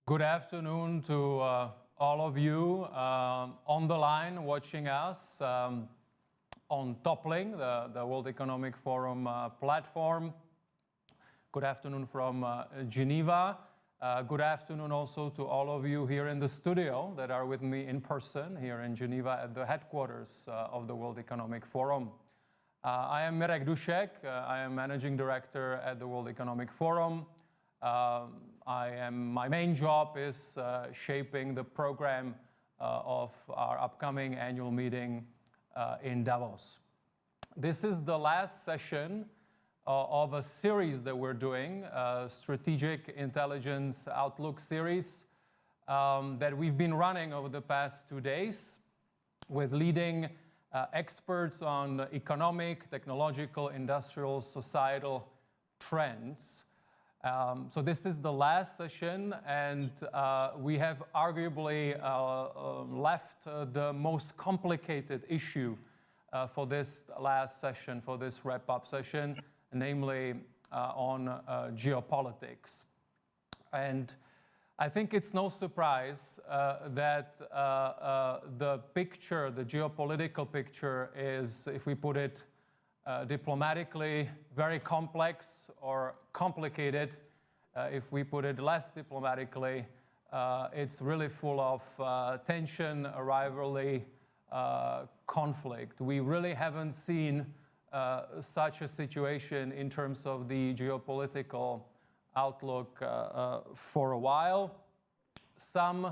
Good afternoon to all of you on the line watching us on Toppling, the World Economic Forum platform. Good afternoon from Geneva. Good afternoon also to all of you here in the studio that are with me in person here in Geneva at the headquarters of the World Economic Forum. I am Mirek Dušek. I am Managing Director at the World Economic Forum. My main job is shaping the program of our upcoming annual meeting in Davos. This is the last session of a series that we're doing, a Strategic Intelligence Outlook series that we've been running over the past 2 days with leading experts on economic, technological, industrial, societal trends. So this is the last session, and we have arguably left the most complicated issue for this last session, for this wrap-up session, namely on geopolitics. And I think it's no surprise that the picture, the geopolitical picture is, if we put it diplomatically, very complex or complicated. If we put it less diplomatically, it's really full of tension, rivalry, conflict. We really haven't seen such a situation in terms of the geopolitical outlook for a while. Some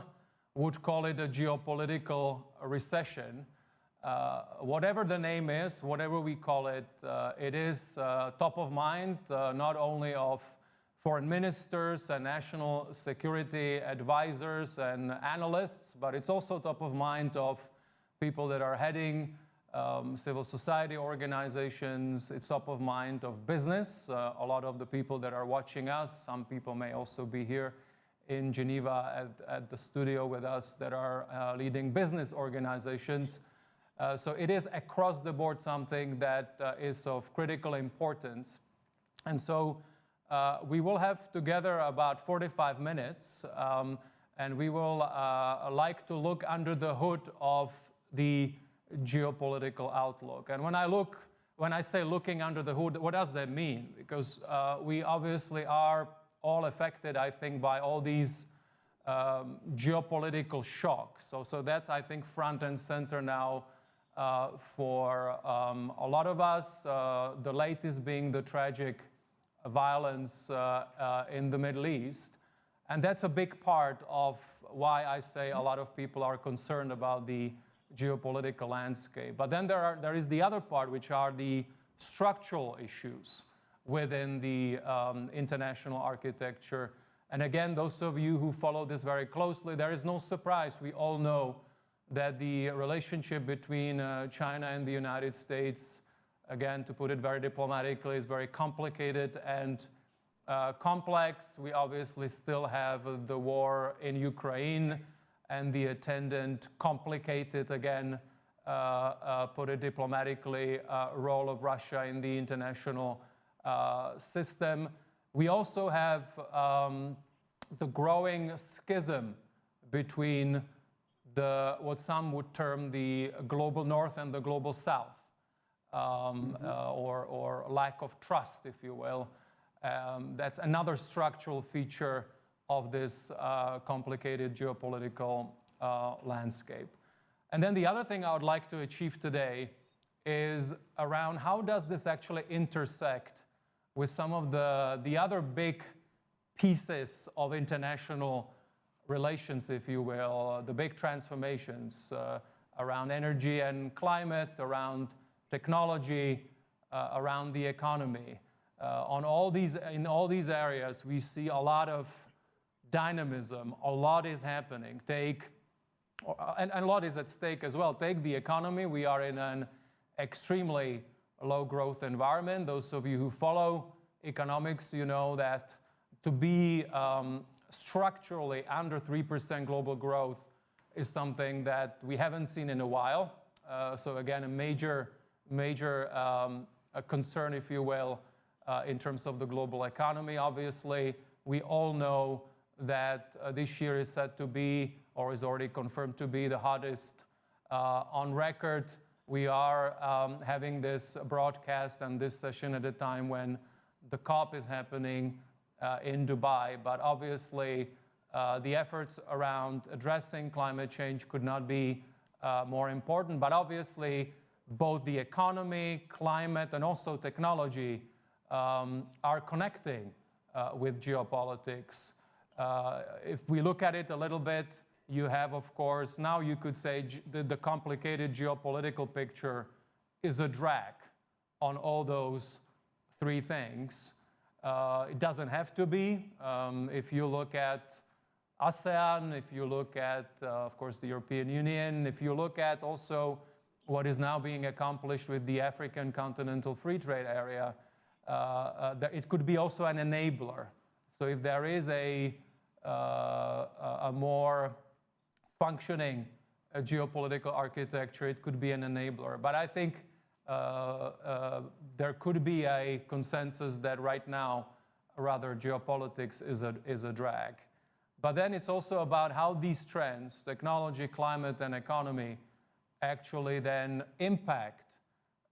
would call it a geopolitical recession. Whatever the name is, whatever we call it, it is top of mind, not only of foreign ministers and national security advisors and analysts, but it's also top of mind of people that are heading civil society organizations. It's top of mind of business. A lot of the people that are watching us, some people may also be here in Geneva at the studio with us that are leading business organizations. So it is across the board something that is of critical importance. And so we will have together about 45 minutes, and we will like to look under the hood of the geopolitical outlook. And when I say looking under the hood, what does that mean? Because we obviously are all affected, I think, by all these geopolitical shocks. So that's, I think, front and center now for a lot of us, the latest being the tragic violence in the Middle East. And that's a big part of why I say a lot of people are concerned about the geopolitical landscape. But then there is the other part, which are the structural issues within the international architecture. And again, those of you who follow this very closely, there is no surprise. We all know that the relationship between China and the United States, again, to put it very diplomatically, is very complicated and complex. We obviously still have the war in Ukraine and the attendant complicated, again, put it diplomatically, role of Russia in the international system. We also have the growing schism between what some would term the global north and the global south, or lack of trust, if you will. That's another structural feature of this complicated geopolitical landscape. And then the other thing I would like to achieve today is around how does this actually intersect with some of the other big pieces of international relations, if you will, the big transformations around energy and climate, around technology, around the economy. In all these areas, we see a lot of dynamism. A lot is happening. And a lot is at stake as well. Take the economy. We are in an extremely low growth environment. Those of you who follow economics, you know that to be structurally under 3% global growth is something that we haven't seen in a while. So again, a major concern, if you will, in terms of the global economy. Obviously, we all know that this year is said to be, or is already confirmed to be, the hottest on record. We are having this broadcast and this session at a time when the COP is happening in Dubai, but obviously the efforts around addressing climate change could not be more important. But obviously, both the economy, climate, and also technology are connecting with geopolitics. If we look at it a little bit, you have, of course, now you could say the complicated geopolitical picture is a drag on all those three things. It doesn't have to be. If you look at ASEAN, if you look at, of course, the European Union, if you look at also what is now being accomplished with the African Continental Free Trade Area, it could be also an enabler. So if there is a more functioning geopolitical architecture, it could be an enabler. But I think there could be a consensus that right now, rather, geopolitics is a drag. But then it's also about how these trends, technology, climate, and economy, actually then impact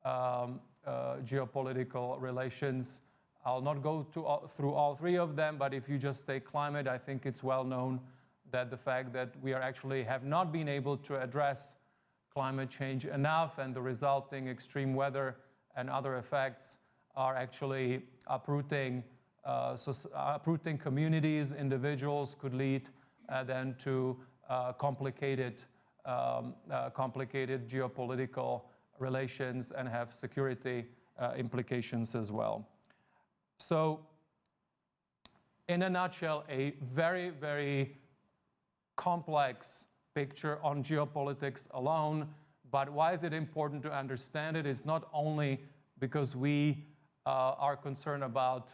geopolitical relations. I'll not go through all three of them, but if you just take climate, I think it's well known that the fact that we are actually have not been able to address climate change enough, and the resulting extreme weather and other effects are actually uprooting communities, individuals, could lead then to complicated geopolitical relations and have security implications as well. So, in a nutshell, a very, very complex picture on geopolitics alone. But why is it important to understand it? It's not only because we are concerned about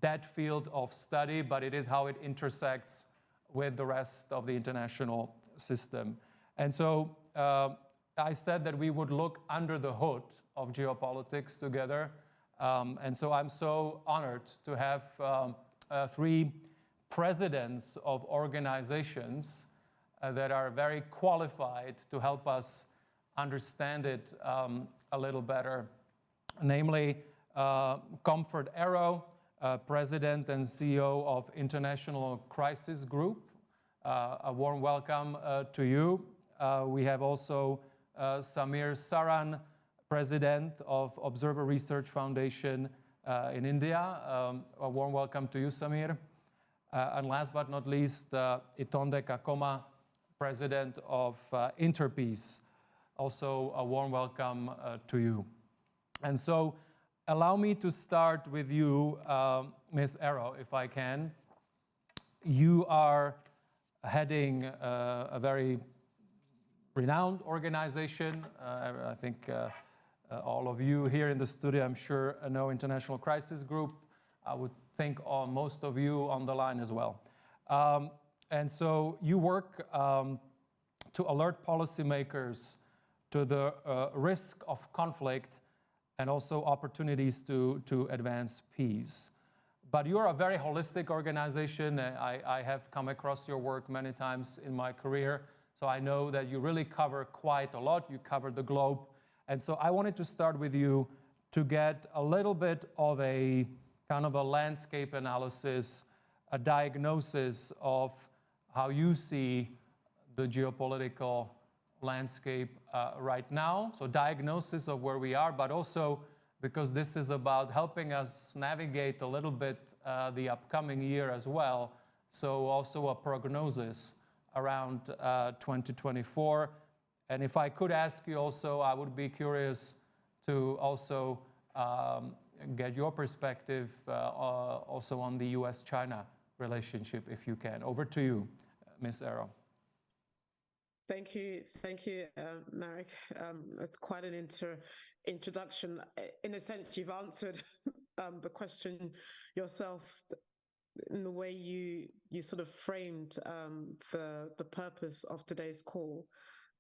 that field of study, but it is how it intersects with the rest of the international system. And so I said that we would look under the hood of geopolitics together. And so I'm so honored to have three presidents of organizations that are very qualified to help us understand it a little better. Namely, Comfort Arrow, President and CEO of International Crisis Group. A warm welcome to you. We have also Samir Saran, President of Observer Research Foundation in India. A warm welcome to you, Samir. And last but not least, Itonde Kakoma, President of Interpeace. Also a warm welcome to you. And so allow me to start with you, Ms. Arrow, if I can. You are heading a very renowned organization. I think all of you here in the studio, I'm sure, know International Crisis Group. I would think most of you on the line as well. And so you work to alert policymakers to the risk of conflict and also opportunities to advance peace. But you are a very holistic organization. I have come across your work many times in my career, so I know that you really cover quite a lot. You cover the globe. And so I wanted to start with you to get a little bit of a kind of a landscape analysis, a diagnosis of how you see the geopolitical landscape right now. So diagnosis of where we are, but also because this is about helping us navigate a little bit the upcoming year as well. So also a prognosis around 2024. And if I could ask you also, I would be curious to also get your perspective also on the US-China relationship, if you can. Over to you, Ms. Arrow. Thank you, Marek. That's quite an introduction. In a sense, you've answered the question yourself in the way you sort of framed the purpose of today's call.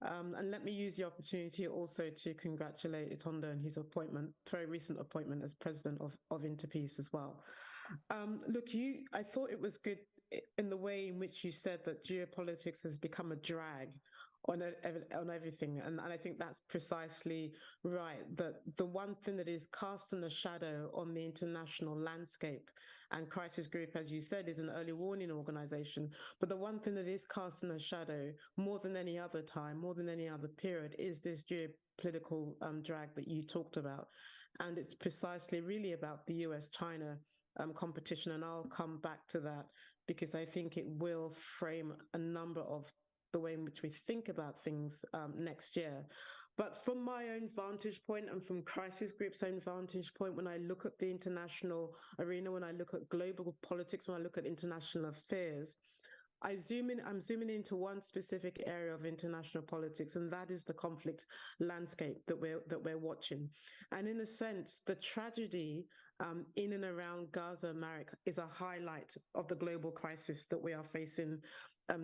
And let me use the opportunity also to congratulate Itonde on his appointment, very recent appointment as president of Interpeace as well. Look, I thought it was good in the way in which you said that geopolitics has become a drag on everything, and I think that's precisely right. That the one thing that is casting a shadow on the international landscape, and Crisis Group, as you said, is an early warning organization. But the one thing that is casting a shadow more than any other time, more than any other period, is this geopolitical drag that you talked about, and it's precisely really about the US-China competition, and I'll come back to that because I think it will frame a number of the way in which we think about things next year. But from my own vantage point and from Crisis Group's own vantage point, when I look at the international arena, when I look at global politics, when I look at international affairs, I'm zooming into one specific area of international politics, and that is the conflict landscape that we're watching. And in a sense, the tragedy in and around Gaza, Marek, is a highlight of the global crisis that we are facing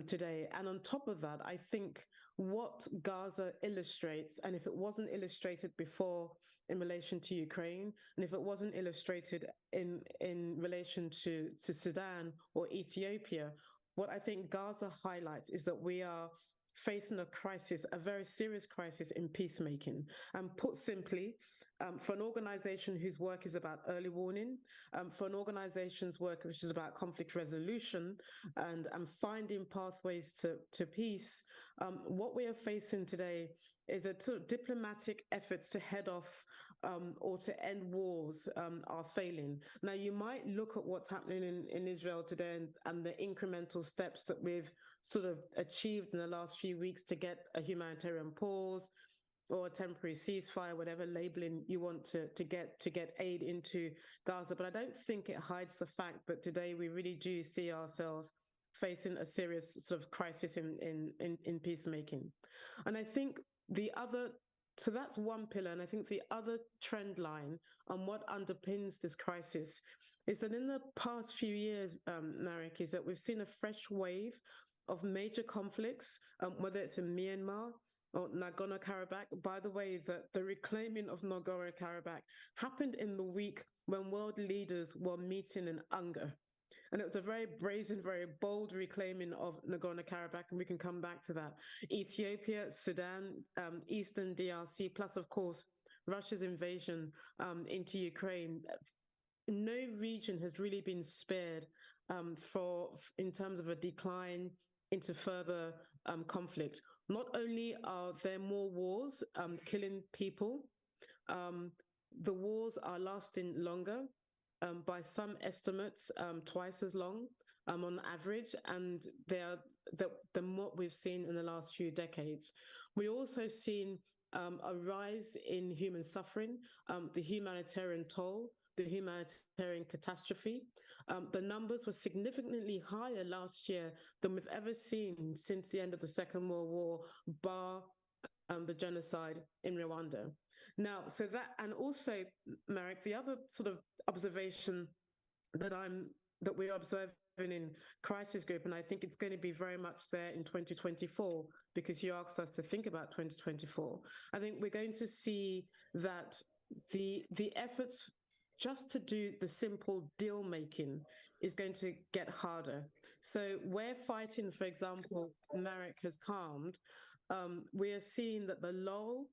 today. And on top of that, I think what Gaza illustrates, and if it wasn't illustrated before in relation to Ukraine, and if it wasn't illustrated in relation to Sudan or Ethiopia, what I think Gaza highlights is that we are facing a crisis, a very serious crisis in peacemaking. And put simply, for an organization whose work is about early warning, for an organization's work which is about conflict resolution and finding pathways to peace, what we are facing today is a sort of diplomatic efforts to head off or to end wars are failing. Now, you might look at what's happening in Israel today and the incremental steps that we've sort of achieved in the last few weeks to get a humanitarian pause or a temporary ceasefire, whatever labeling you want to get aid into Gaza. But I don't think it hides the fact that today we really do see ourselves facing a serious sort of crisis in peacemaking. And I think so that's one pillar. And I think the other trend line on what underpins this crisis is that in the past few years, Marek, is that we've seen a fresh wave of major conflicts, whether it's in Myanmar or Nagorno-Karabakh. By the way, the reclaiming of Nagorno-Karabakh happened in the week when world leaders were meeting in Unger. And it was a very brazen, very bold reclaiming of Nagorno-Karabakh, and we can come back to that. Ethiopia, Sudan, Eastern DRC, plus, of course, Russia's invasion into Ukraine. No region has really been spared in terms of a decline into further conflict. Not only are there more wars killing people, the wars are lasting longer. By some estimates, twice as long on average, and than what we've seen in the last few decades. We also seen a rise in human suffering, the humanitarian toll, the humanitarian catastrophe. The numbers were significantly higher last year than we've ever seen since the end of the Second World War, bar the genocide in Rwanda. Now, so that, and also, Marek, the other sort of observation that we're observing in Crisis Group, and I think it's going to be very much there in 2024, because you asked us to think about 2024. I think we're going to see that the efforts just to do the simple deal making is going to get harder. So where fighting, for example, Marek, has calmed, we are seeing that the lull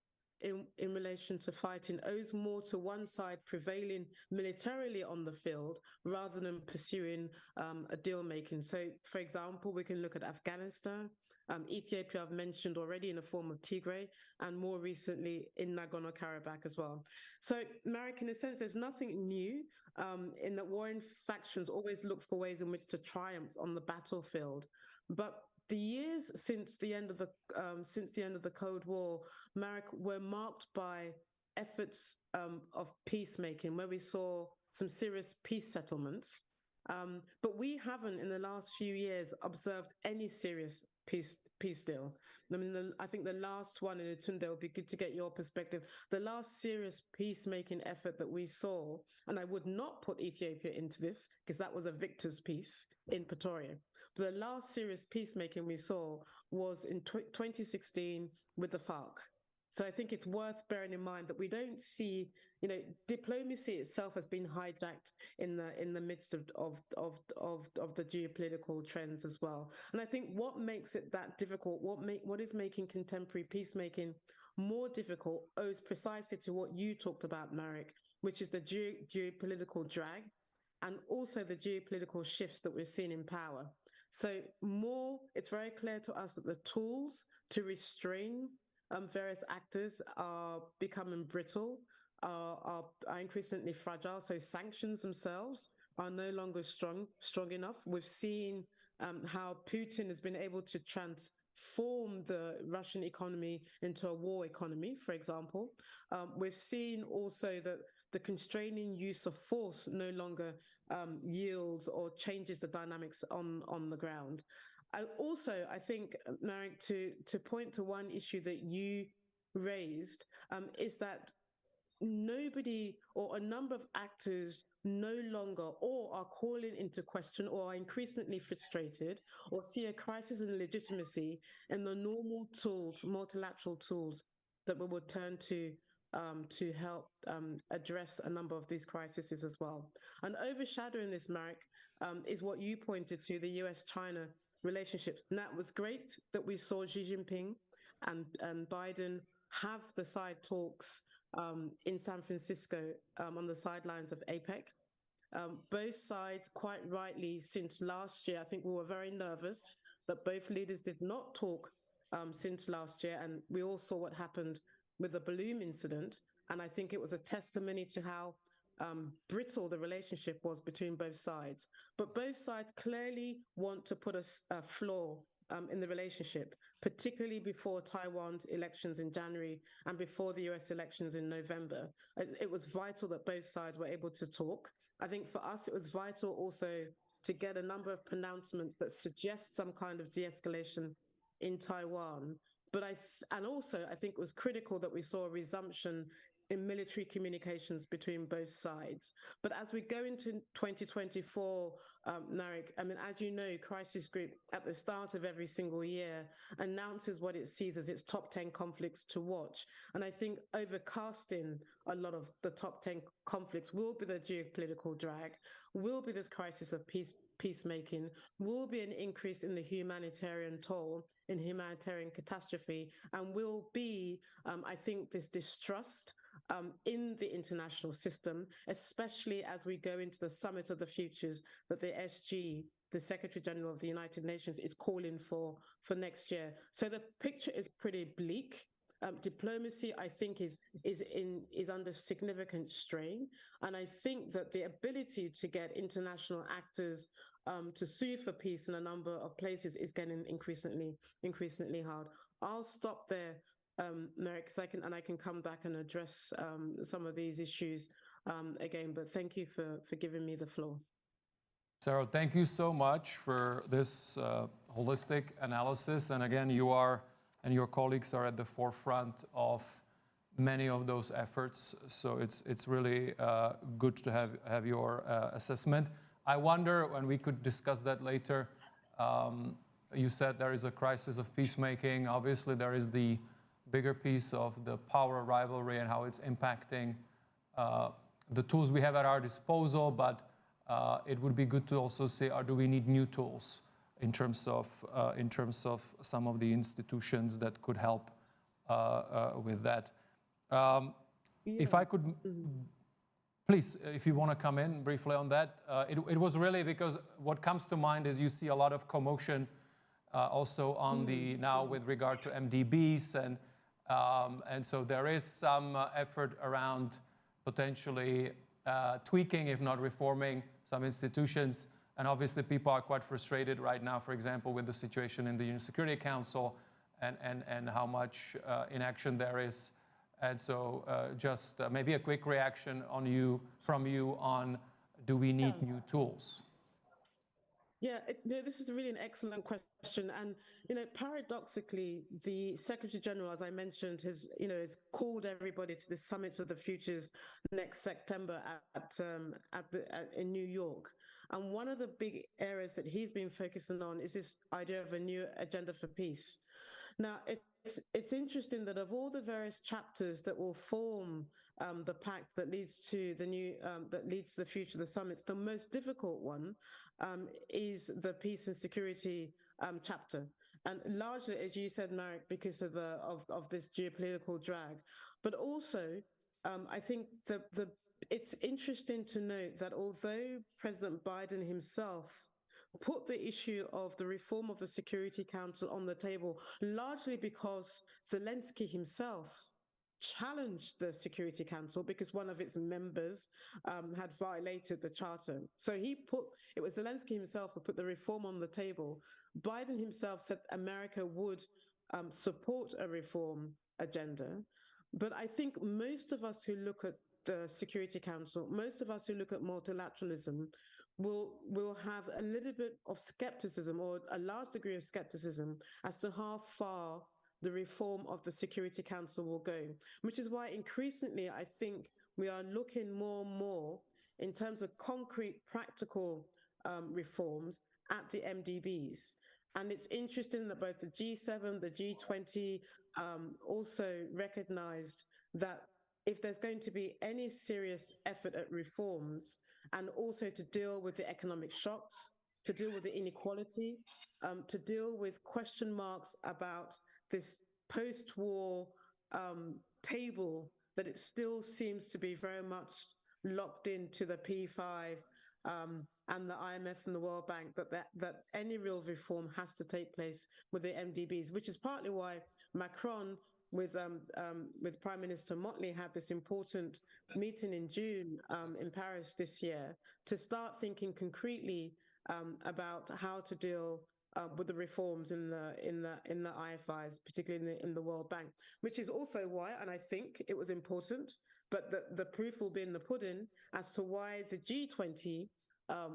in relation to fighting owes more to one side prevailing militarily on the field rather than pursuing a deal making. So, for example, we can look at Afghanistan, Ethiopia, I've mentioned already, in the form of Tigray, and more recently in Nagorno-Karabakh as well. So, Marek, in a sense, there's nothing new in that warring factions always look for ways in which to triumph on the battlefield. But the years since the end of the Cold War, Marek, were marked by efforts of peacemaking, where we saw some serious peace settlements. But we haven't, in the last few years, observed any serious peace deal. I mean, I think the last one in Utunde, it would be good to get your perspective. The last serious peacemaking effort that we saw, and I would not put Ethiopia into this because that was a victor's peace in Pretoria. The last serious peacemaking we saw was in 2016 with the FARC. So I think it's worth bearing in mind that we don't see diplomacy itself has been hijacked in the midst of the geopolitical trends as well. And I think what makes it that difficult, what is making contemporary peacemaking more difficult, owes precisely to what you talked about, Marek, which is the geopolitical drag and also the geopolitical shifts that we're seeing in power. So it's very clear to us that the tools to restrain various actors are becoming brittle, are increasingly fragile. So sanctions themselves are no longer strong enough. We've seen how Putin has been able to transform the Russian economy into a war economy, for example. We've seen also that the constraining use of force no longer yields or changes the dynamics on the ground. I think, Marek, to point to one issue that you raised, is that nobody or a number of actors no longer or are calling into question or are increasingly frustrated or see a crisis in legitimacy in the normal tools, multilateral tools that we would turn to help address a number of these crises as well. And overshadowing this, Marek, is what you pointed to, the US-China relationship. And that was great that we saw Xi Jinping and Biden have the side talks in San Francisco on the sidelines of APEC. Both sides, quite rightly, since last year, I think we were very nervous that both leaders did not talk since last year. And we all saw what happened with the balloon incident. And I think it was a testimony to how brittle the relationship was between both sides. But both sides clearly want to put a flaw in the relationship, particularly before Taiwan's elections in January and before the US elections in November. It was vital that both sides were able to talk. I think for us, it was vital also to get a number of pronouncements that suggest some kind of de-escalation in Taiwan. But I think it was critical that we saw a resumption in military communications between both sides. But as we go into 2024, Marek, I mean, as you know, Crisis Group at the start of every single year announces what it sees as its top 10 conflicts to watch. And I think overcasting a lot of the top 10 conflicts will be the geopolitical drag, will be this crisis of peacemaking, will be an increase in the humanitarian toll, in humanitarian catastrophe, and will be, I think, this distrust in the international system, especially as we go into the Summit of the Futures that the SG, the Secretary General of the United Nations, is calling for next year. So the picture is pretty bleak. Diplomacy, I think, is under significant strain, and I think that the ability to get international actors to sue for peace in a number of places is getting increasingly hard. I'll stop there, Marek, because I can come back and address some of these issues again. But thank you for giving me the floor. Sarah, thank you so much for this holistic analysis. And again, you are and your colleagues are at the forefront of many of those efforts. So it's really good to have your assessment. I wonder, and we could discuss that later, you said there is a crisis of peacemaking. Obviously, there is the bigger piece of the power rivalry and how it's impacting the tools we have at our disposal, but it would be good to also say, do we need new tools in terms of some of the institutions that could help with that? If I could, please, if you want to come in briefly on that. It was really because what comes to mind is you see a lot of commotion also on the now with regard to MDBs, and so there is some effort around potentially tweaking, if not reforming, some institutions. And obviously people are quite frustrated right now, for example, with the situation in the UN Security Council and how much inaction there is. And so just maybe a quick reaction from you on, do we need new tools? Yeah, this is really an excellent question. And, paradoxically, the Secretary General, as I mentioned, has called everybody to the Summit of the Futures next September in New York. And one of the big areas that he's been focusing on is this idea of a new agenda for peace. Now, it's interesting that of all the various chapters that will form the pact that leads to the new that leads to the future of the summits, the most difficult one is the peace and security chapter, and largely, as you said, Marek, because of of this geopolitical drag, but also I think the it's interesting to note that although President Biden himself put the issue of the reform of the Security Council on the table, largely because Zelensky himself challenged the Security Council because one of its members had violated the charter. So it was Zelensky himself who put the reform on the table. Biden himself said America would support a reform agenda. But I think most of us who look at the Security Council, most of us who look at multilateralism, will have a little bit of skepticism or a large degree of skepticism as to how far the reform of the Security Council will go, which is why increasingly I think we are looking more and more in terms of concrete, practical reforms at the MDBs. And it's interesting that both the G7, the G20 also recognized that if there's going to be any serious effort at reforms, and also to deal with the economic shocks, to deal with the inequality, to deal with question marks about this post-war table that it still seems to be very much locked into the P5 and the IMF and the World Bank, that any real reform has to take place with the MDBs, which is partly why Macron with Prime Minister Motley had this important meeting in June in Paris this year to start thinking concretely about how to deal with the reforms in the IFIs, particularly in the World Bank, which is also why, and I think it was important, but the proof will be in the pudding as to why the G20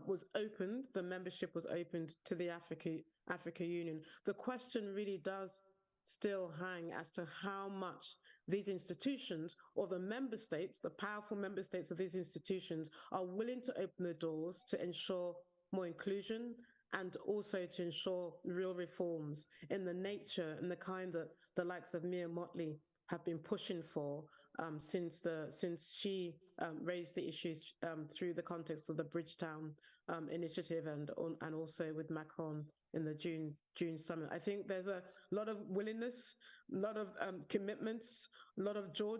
was opened, the membership was opened to the Africa Union. The question really does still hang as to how much these institutions or the member states, the powerful member states of these institutions, are willing to open the doors to ensure more inclusion and also to ensure real reforms in the nature and the kind that the likes of Mia Motley have been pushing for since she raised the issues through the context of the Bridgetown initiative and also with Macron in the June summit. I think there's a lot of willingness, a lot of commitments, a lot of jaw,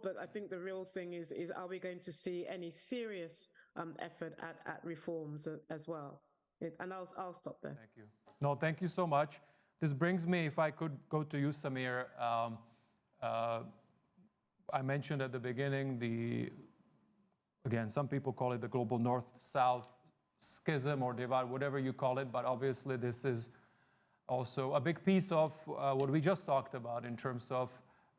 but I think the real thing is are we going to see any serious effort at reforms as well? And I'll stop there. Thank you. No, thank you so much. This brings me, if I could go to you, Samir. I mentioned at the beginning again, some people call it the global north-south schism or divide, whatever you call it, but obviously this is also a big piece of what we just talked about in terms of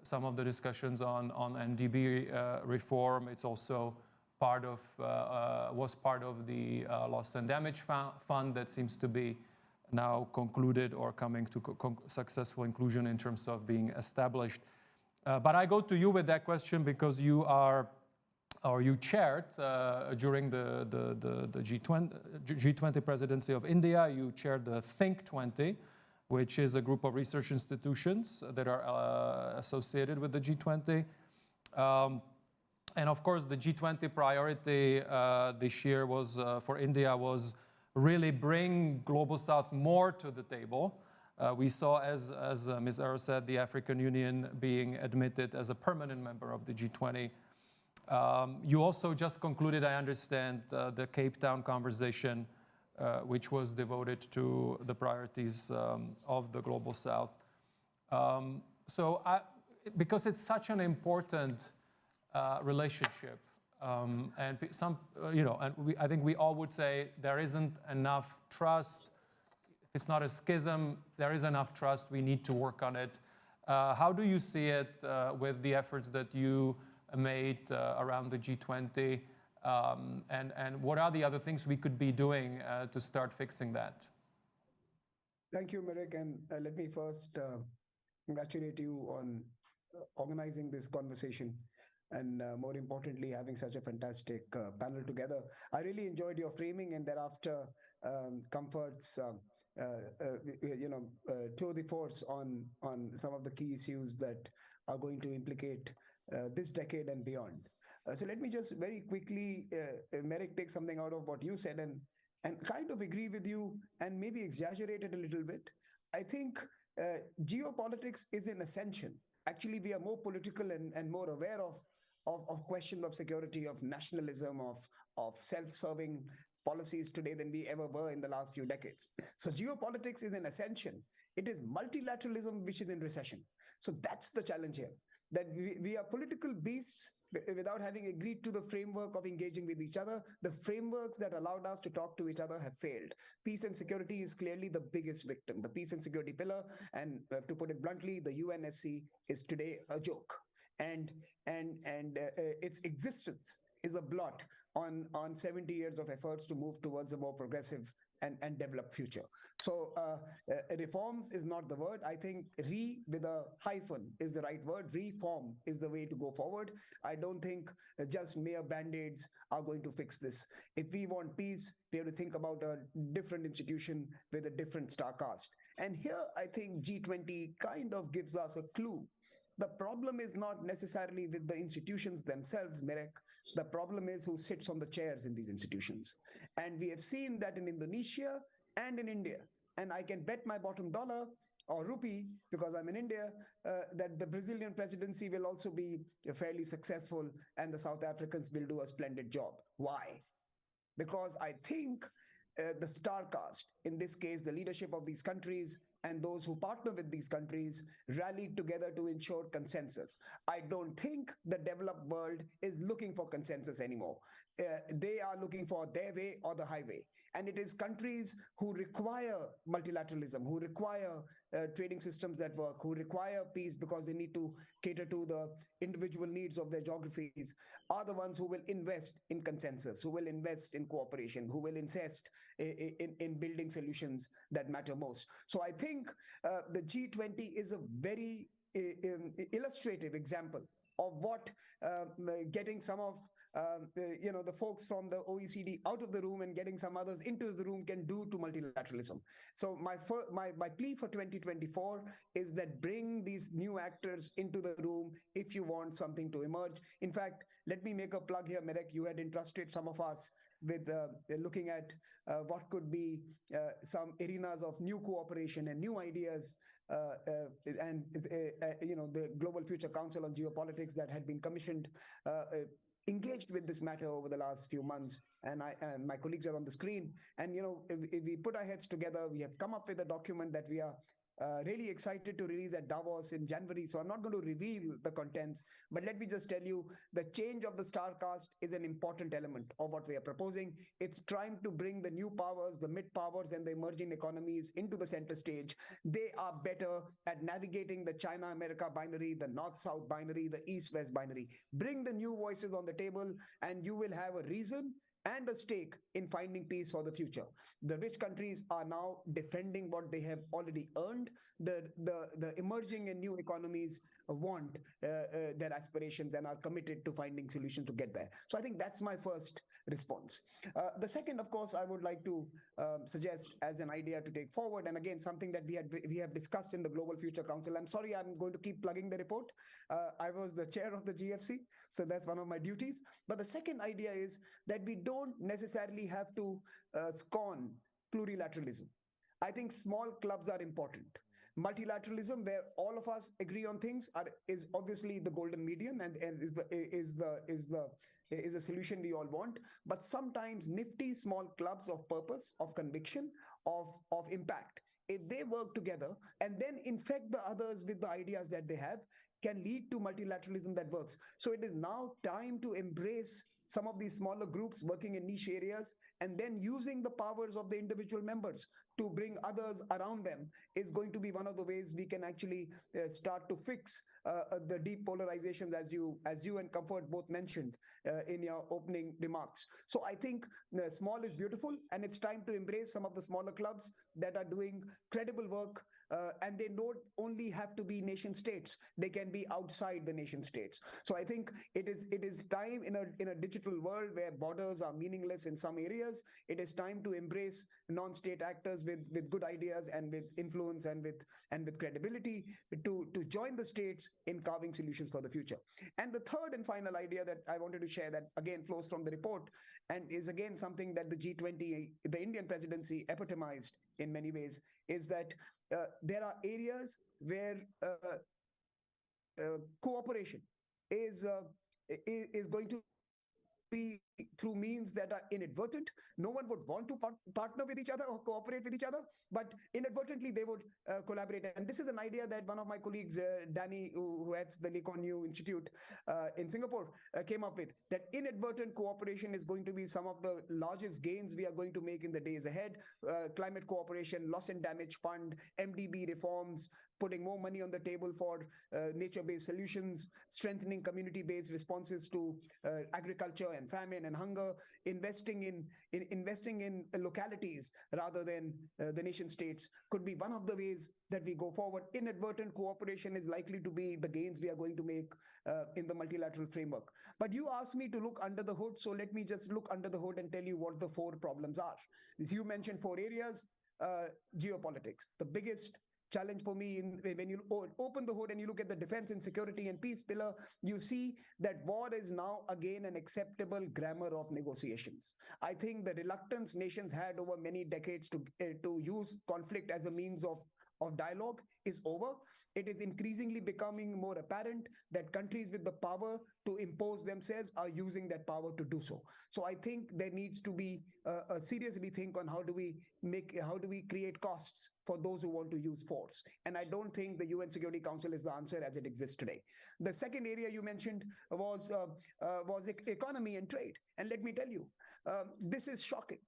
some of the discussions on MDB reform. It's also was part of the loss and damage fund that seems to be now concluded or coming to successful inclusion in terms of being established. But I go to you with that question because you chaired during the G20 presidency of India, you chaired the Think 20, which is a group of research institutions that are associated with the G20. And of course, the G20 priority this year was for India was really bring Global South more to the table. We saw, as Ms. Arrow said, the African Union being admitted as a permanent member of the G20. You also just concluded, I understand, the Cape Town conversation, which was devoted to the priorities of the Global South. Because it's such an important relationship, and I think we all would say there isn't enough trust. If it's not a schism, there is enough trust. We need to work on it. How do you see it with the efforts that you made around the G20? And what are the other things we could be doing to start fixing that? Thank you, Marek. And let me first congratulate you on organizing this conversation and more importantly, having such a fantastic panel together. I really enjoyed your framing and thereafter Comfort's tour de force on some of the key issues that are going to implicate this decade and beyond. So let me just very quickly, Merrick, take something out of what you said and kind of agree with you and maybe exaggerate it a little bit. I think geopolitics is an ascension. Actually, we are more political and more aware of questions of security, of nationalism, of self-serving policies today than we ever were in the last few decades. So geopolitics is an ascension. It is multilateralism which is in recession. So that's the challenge here, that we are political beasts without having agreed to the framework of engaging with each other. The frameworks that allowed us to talk to each other have failed. Peace and security is clearly the biggest victim. The peace and security pillar, and to put it bluntly, the UNSC is today a joke. And its existence is a blot on 70 years of efforts to move towards a more progressive and developed future. So reforms is not the word. I think with a hyphen is the right word. Reform is the way to go forward. I don't think just mere band-aids are going to fix this. If we want peace, we have to think about a different institution with a different star cast. And here I think G20 kind of gives us a clue. The problem is not necessarily with the institutions themselves, Mirek. The problem is who sits on the chairs in these institutions. And we have seen that in Indonesia and in India. And I can bet my bottom dollar or rupee, because I'm in India, that the Brazilian presidency will also be fairly successful and the South Africans will do a splendid job. Why? Because I think the star cast, in this case, the leadership of these countries and those who partner with these countries, rallied together to ensure consensus. I don't think the developed world is looking for consensus anymore. They are looking for their way or the highway. And it is countries who require multilateralism, who require trading systems that work, who require peace because they need to cater to the individual needs of their geographies, are the ones who will invest in consensus, who will invest in cooperation, who will invest in building solutions that matter most. So I think the G20 is a very illustrative example of what getting some of the folks from the OECD out of the room and getting some others into the room can do to multilateralism. So my plea for 2024 is that bring these new actors into the room if you want something to emerge. In fact, let me make a plug here, Merek. You had entrusted some of us with looking at what could be some arenas of new cooperation and new ideas, and the Global Future Council on Geopolitics that had been commissioned engaged with this matter over the last few months, and my colleagues are on the screen. And if we put our heads together, we have come up with a document that we are really excited to release at Davos in January. So I'm not going to reveal the contents, but let me just tell you the change of the star cast is an important element of what we are proposing. It's trying to bring the new powers, the mid powers, and the emerging economies into the center stage. They are better at navigating the China-America binary, the North-South binary, the East-West binary. Bring the new voices on the table, and you will have a reason and a stake in finding peace for the future. The rich countries are now defending what they have already earned. The emerging and new economies want their aspirations and are committed to finding solutions to get there. So I think that's my first response. The second, of course, I would like to suggest as an idea to take forward, and again, something that we have discussed in the Global Future Council. I'm sorry, I'm going to keep plugging the report. I was the chair of the GFC, so that's one of my duties. But the second idea is that we don't necessarily have to scorn plurilateralism. I think small clubs are important. Multilateralism, where all of us agree on things, is obviously the golden median and is a solution we all want. But sometimes nifty small clubs of purpose, of conviction, of impact, if they work together and then infect the others with the ideas that they have, can lead to multilateralism that works. So it is now time to embrace some of these smaller groups working in niche areas and then using the powers of the individual members to bring others around them is going to be one of the ways we can actually start to fix the deep polarizations as you and Comfort both mentioned in your opening remarks. So I think small is beautiful, and it's time to embrace some of the smaller clubs that are doing credible work, and they don't only have to be nation states. They can be outside the nation states. So I think it is time in a digital digital world where borders are meaningless in some areas, it is time to embrace non-state actors with good ideas and with influence and with credibility to join the states in carving solutions for the future. And the third and final idea that I wanted to share, that again flows from the report and is again something that the G20, the Indian presidency epitomized in many ways, is that there are areas where cooperation is going to be through means that are inadvertent. No one would want to partner with each other or cooperate with each other, but inadvertently they would collaborate. And this is an idea that one of my colleagues, Danny, who heads the Lee Kuan Yew Institute in Singapore, came up with, that inadvertent cooperation is going to be some of the largest gains we are going to make in the days ahead. Climate cooperation, loss and damage fund, MDB reforms, putting more money on the table for nature-based solutions, strengthening community-based responses to agriculture and famine and hunger, investing in localities rather than the nation states could be one of the ways that we go forward. Inadvertent cooperation is likely to be the gains we are going to make in the multilateral framework. But you asked me to look under the hood, so let me just look under the hood and tell you what the 4 problems are. As you mentioned 4 areas, geopolitics, the biggest challenge for me when you open the hood and you look at the defense and security and peace pillar, you see that war is now again an acceptable grammar of negotiations. I think the reluctance nations had over many decades to use conflict as a means of dialogue is over. It is increasingly becoming more apparent that countries with the power to impose themselves are using that power to do so. So I think there needs to be a seriously think on how do we create costs for those who want to use force. And I don't think the UN Security Council is the answer as it exists today. The second area you mentioned was economy and trade. And let me tell you, this is shocking.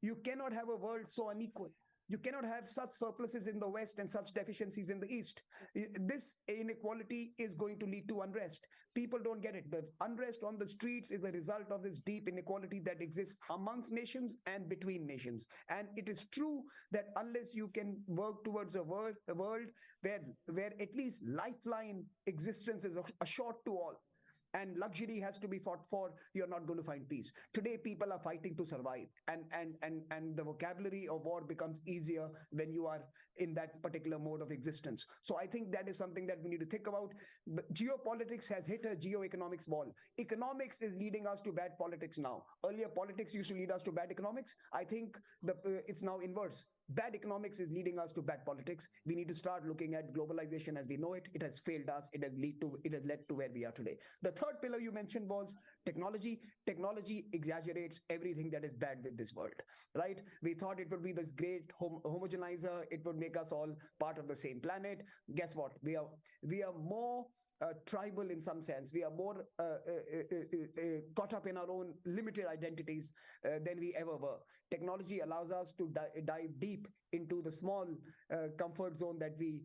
You cannot have a world so unequal. You cannot have such surpluses in the West and such deficiencies in the East. This inequality is going to lead to unrest. People don't get it. The unrest on the streets is a result of this deep inequality that exists amongst nations and between nations. And it is true that unless you can work towards a world where at least lifeline existence is assured to all, and luxury has to be fought for, you're not going to find peace. Today, people are fighting to survive, and the vocabulary of war becomes easier when you are in that particular mode of existence. So I think that is something that we need to think about. The geopolitics has hit a geoeconomics wall. Economics is leading us to bad politics now. Earlier, politics used to lead us to bad economics. I think it's now inverse. Bad economics is leading us to bad politics. We need to start looking at globalization as we know it. It has failed us. It has led to where we are today. The third pillar you mentioned was technology. Technology exaggerates everything that is bad with this world, right? We thought it would be this great homogenizer. It would make us all part of the same planet. Guess what? We are more tribal in some sense. We are more caught up in our own limited identities than we ever were. Technology allows us to dive deep into the small comfort zone that we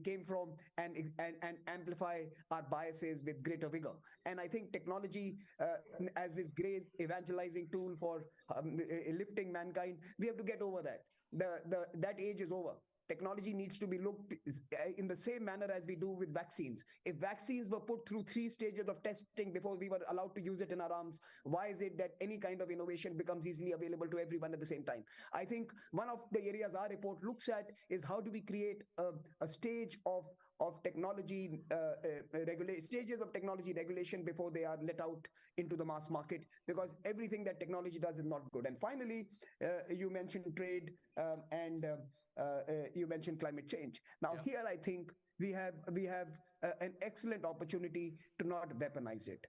came from and amplify our biases with greater vigor. And I think technology as this great evangelizing tool for lifting mankind, we have to get over that. That age is over. Technology needs to be looked in the same manner as we do with vaccines. If vaccines were put through 3 stages of testing before we were allowed to use it in our arms, why is it that any kind of innovation becomes easily available to everyone at the same time? I think one of the areas our report looks at is how do we create a stage of technology stages of technology regulation before they are let out into the mass market, because everything that technology does is not good. And finally, you mentioned trade and you mentioned climate change. Now here I think we have an excellent opportunity to not weaponize it.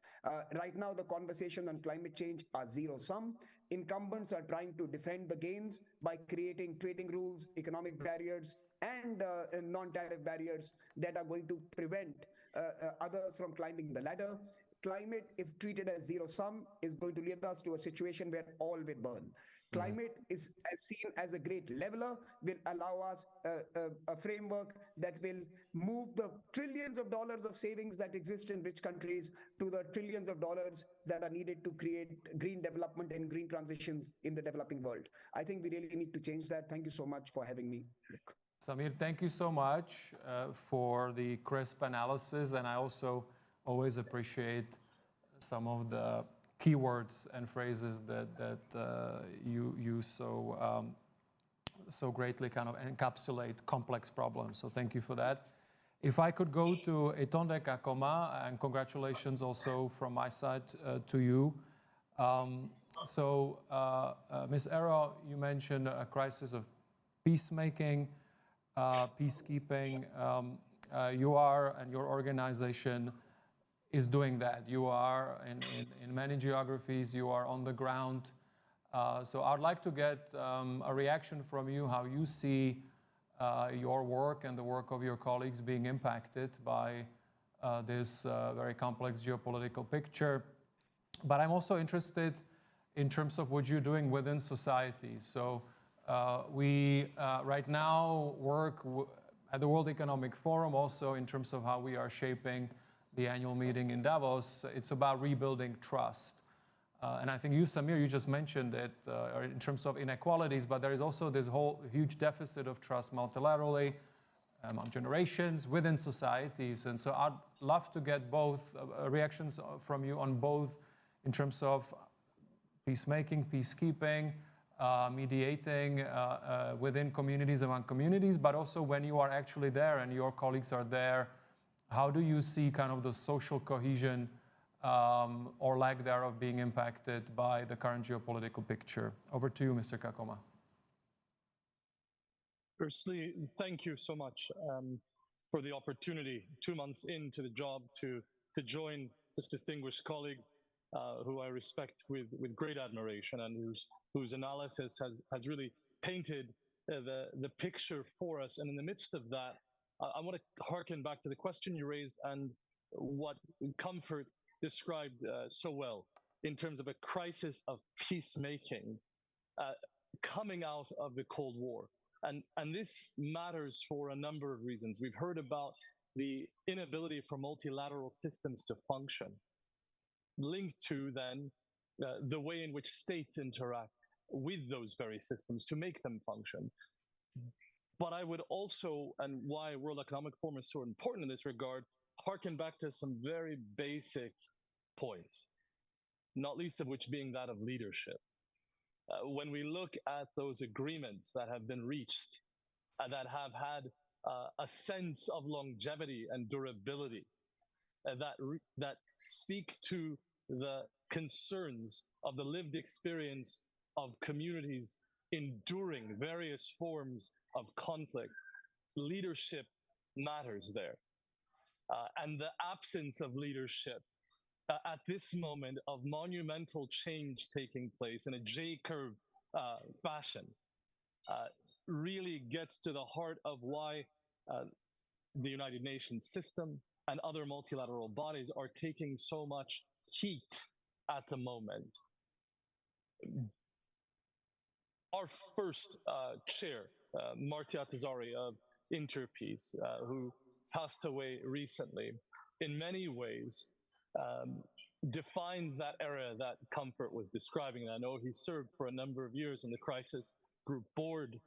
Right now, the conversation on climate change are zero-sum. Incumbents are trying to defend the gains by creating trading rules, economic barriers, and non-tariff barriers that are going to prevent others from climbing the ladder. Climate, if treated as zero-sum, is going to lead us to a situation where all will burn. Climate is seen as a great leveler, will allow us a framework that will move the trillions of dollars of savings that exist in rich countries to the trillions of dollars that are needed to create green development and green transitions in the developing world. I think we really need to change that. Thank you so much for having me, Rick. Samir, thank you so much for the crisp analysis, and I also always appreciate some of the keywords and phrases that you use so greatly kind of encapsulate complex problems. So thank you for that. If I could go to Etonde Kakoma, and congratulations also from my side to you. Ms. Ero, you mentioned a crisis of peacemaking, peacekeeping. You are, and your organization is doing that. You are in many geographies, you are on the ground. So I'd like to get a reaction from you, how you see your work and the work of your colleagues being impacted by this very complex geopolitical picture. But I'm also interested in terms of what you're doing within society. So we right now work at the World Economic Forum also in terms of how we are shaping the annual meeting in Davos. It's about rebuilding trust. And I think you, Samir, you just mentioned it in terms of inequalities, but there is also this whole huge deficit of trust multilaterally, among generations, within societies. And so I'd love to get both reactions from you on both in terms of peacemaking, peacekeeping, mediating within communities, among communities, but also when you are actually there and your colleagues are there, how do you see kind of the social cohesion or lack thereof being impacted by the current geopolitical picture? Over to you, Mr. Kakoma. Firstly, thank you so much for the opportunity 2 months into the job to join such distinguished colleagues who I respect with great admiration and whose analysis has really painted the picture for us. And in the midst of that, I want to harken back to the question you raised and what Comfort described so well in terms of a crisis of peacemaking coming out of the Cold War. And this matters for a number of reasons. We've heard about the inability for multilateral systems to function, linked to then the way in which states interact with those very systems to make them function. But I would also, and why World Economic Forum is so important in this regard, harken back to some very basic points, not least of which being that of leadership. When we look at those agreements that have been reached, that have had a sense of longevity and durability, that speak to the concerns of the lived experience of communities enduring various forms of conflict, leadership matters there. And the absence of leadership at this moment of monumental change taking place in a J-curve fashion really gets to the heart of why the United Nations system and other multilateral bodies are taking so much heat at the moment. Our first chair, Marty Atazari of Interpeace, who passed away recently, in many ways defines that era that Comfort was describing. And I know he served for a number of years in the Crisis Group Board.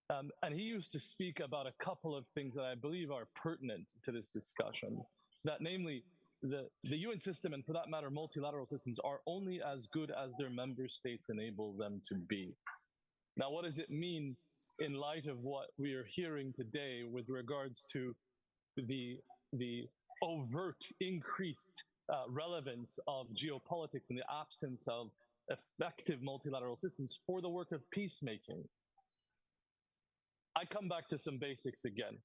And he used to speak about a couple of things that I believe are pertinent to this discussion, that namely, the UN system, and for that matter, multilateral systems, are only as good as their member states enable them to be. Now, what does it mean in light of what we are hearing today with regards to the overt increased relevance of geopolitics in the absence of effective multilateral systems for the work of peacemaking? I come back to some basics again.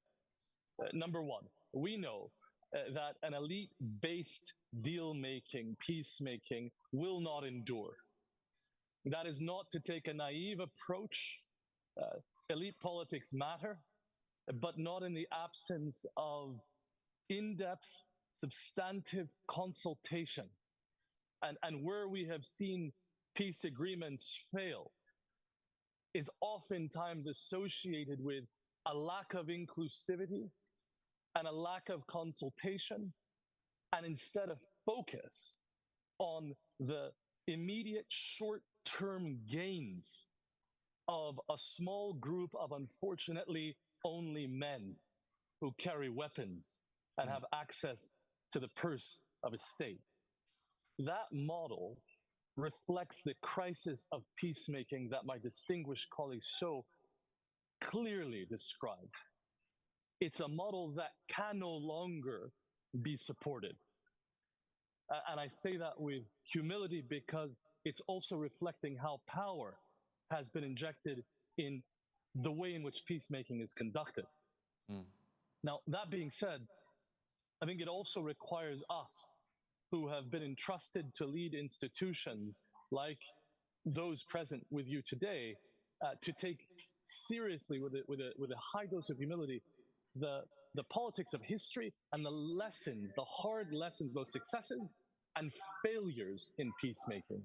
Number one, we know that an elite-based deal-making, peacemaking will not endure. That is not to take a naive approach. Elite politics matter, but not in the absence of in-depth, substantive consultation. And where we have seen peace agreements fail is oftentimes associated with a lack of inclusivity and a lack of consultation, and instead of focus on the immediate short-term gains of a small group of, unfortunately, only men who carry weapons and have access to the purse of a state. that model reflects the crisis of peacemaking that my distinguished colleagues so clearly described. It's a model that can no longer be supported. And I say that with humility because it's also reflecting how power has been injected in the way in which peacemaking is conducted. Now, that being said, I think it also requires us who have been entrusted to lead institutions like those present with you today to take seriously with a high dose of humility the politics of history and the lessons, the hard lessons, those successes and failures in peacemaking.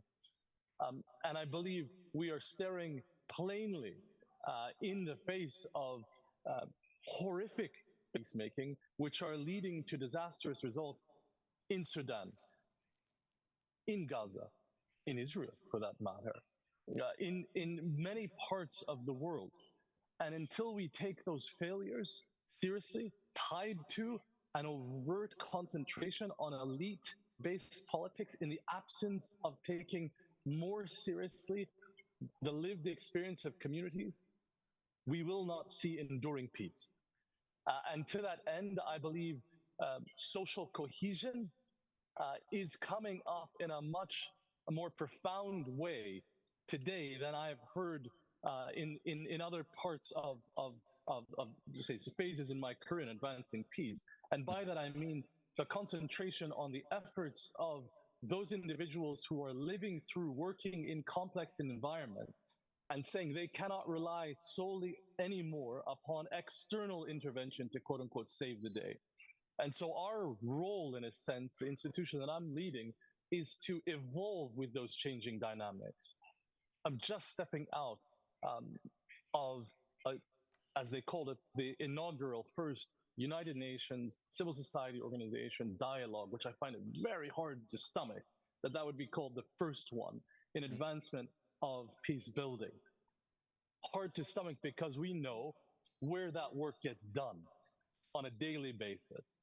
And I believe we are staring plainly in the face of horrific peacemaking, which are leading to disastrous results in Sudan, in Gaza, in Israel, for that matter, in many parts of the world. And until we take those failures seriously, tied to an overt concentration on elite-based politics in the absence of taking more seriously the lived experience of communities, we will not see enduring peace. And to that end, I believe social cohesion is coming up in a much more profound way today than I've heard in other parts of say, phases in my career in advancing peace. And by that I mean the concentration on the efforts of those individuals who are living through working in complex environments and saying they cannot rely solely anymore upon external intervention to quote unquote save the day. And so our role, in a sense, the institution that I'm leading, is to evolve with those changing dynamics. I'm just stepping out of, as they called it, the inaugural first United Nations civil society organization dialogue, which I find it very hard to stomach, that would be called the first one in advancement of peace building. Hard to stomach because we know where that work gets done on a daily basis,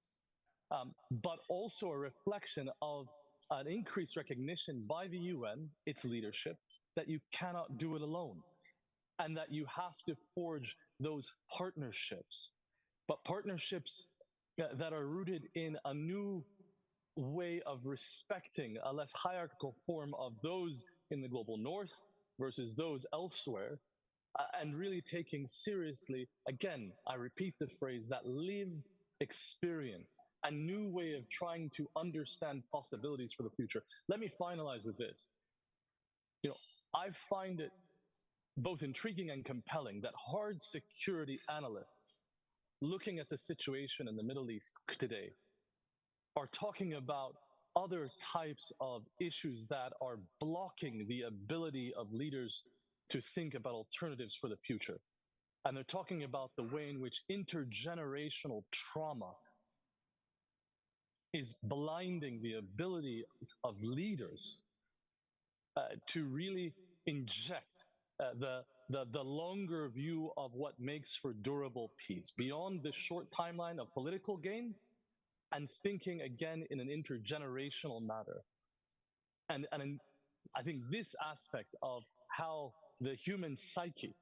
but also a reflection of an increased recognition by the UN, its leadership, that you cannot do it alone and that you have to forge those partnerships, but partnerships that are rooted in a new way of respecting a less hierarchical form of those in the global north versus those elsewhere, and really taking seriously, again, I repeat the phrase, that lived experience, a new way of trying to understand possibilities for the future. Let me finalize with this. I find it both intriguing and compelling that hard security analysts looking at the situation in the Middle East today are talking about other types of issues that are blocking the ability of leaders to think about alternatives for the future. And they're talking about the way in which intergenerational trauma is blinding the ability of leaders to really inject the longer view of what makes for durable peace beyond the short timeline of political gains, and thinking again in an intergenerational matter. And I think this aspect of how the human psyche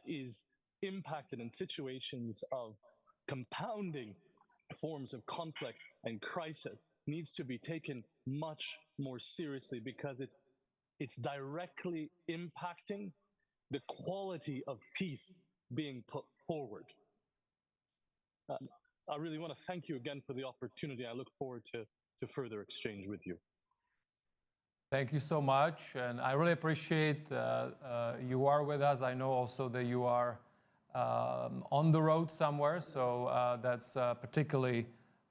is impacted in situations of compounding forms of conflict and crisis needs to be taken much more seriously, because it's directly impacting the quality of peace being put forward. I really want to thank you again for the opportunity. I look forward to further exchange with you. Thank you so much, and I really appreciate you are with us. I know also that you are on the road somewhere, so that's particularly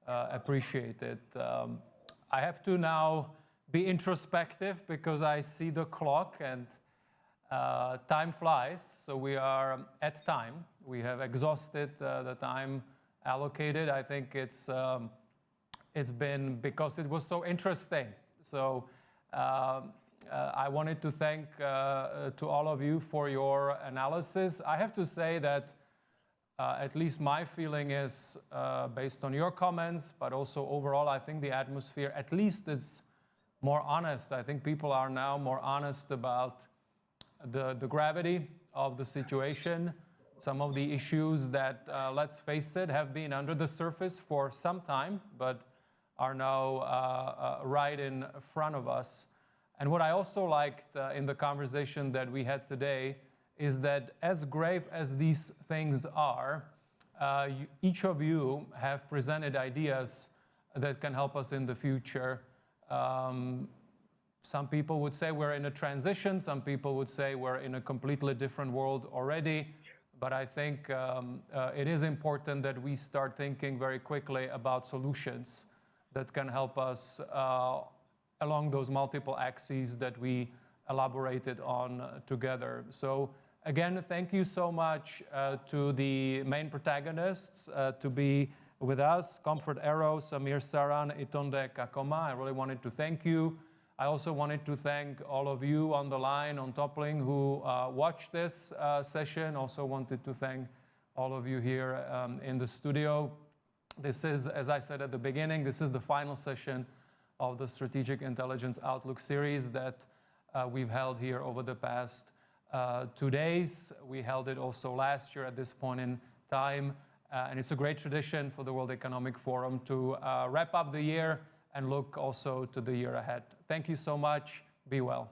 appreciated. I have to now be introspective because I see the clock and time flies, so we are at time. We have exhausted the time allocated. I think it's been because it was so interesting. So I wanted to thank to all of you for your analysis. I have to say that at least my feeling is, based on your comments, but also overall, I think the atmosphere, at least it's more honest. I think people are now more honest about the gravity of the situation. Some of the issues that, let's face it, have been under the surface for some time, but are now right in front of us. And what I also liked in the conversation that we had today is that as grave as these things are, each of you have presented ideas that can help us in the future. Some people would say we're in a transition. Some people would say we're in a completely different world already. But I think it is important that we start thinking very quickly about solutions that can help us along those multiple axes that we elaborated on together. So again, thank you so much to the main protagonists to be with us, Comfort Arrow, Samir, Saran, Itonde Kakoma. I really wanted to thank you. I also wanted to thank all of you on the line, on Toppling, who watched this session. Also wanted to thank all of you here in the studio. This is, as I said at the beginning, this is the final session of the Strategic Intelligence Outlook series that we've held here over the past 2 days. We held it also last year at this point in time. And it's a great tradition for the World Economic Forum to wrap up the year and look also to the year ahead. Thank you so much. Be well.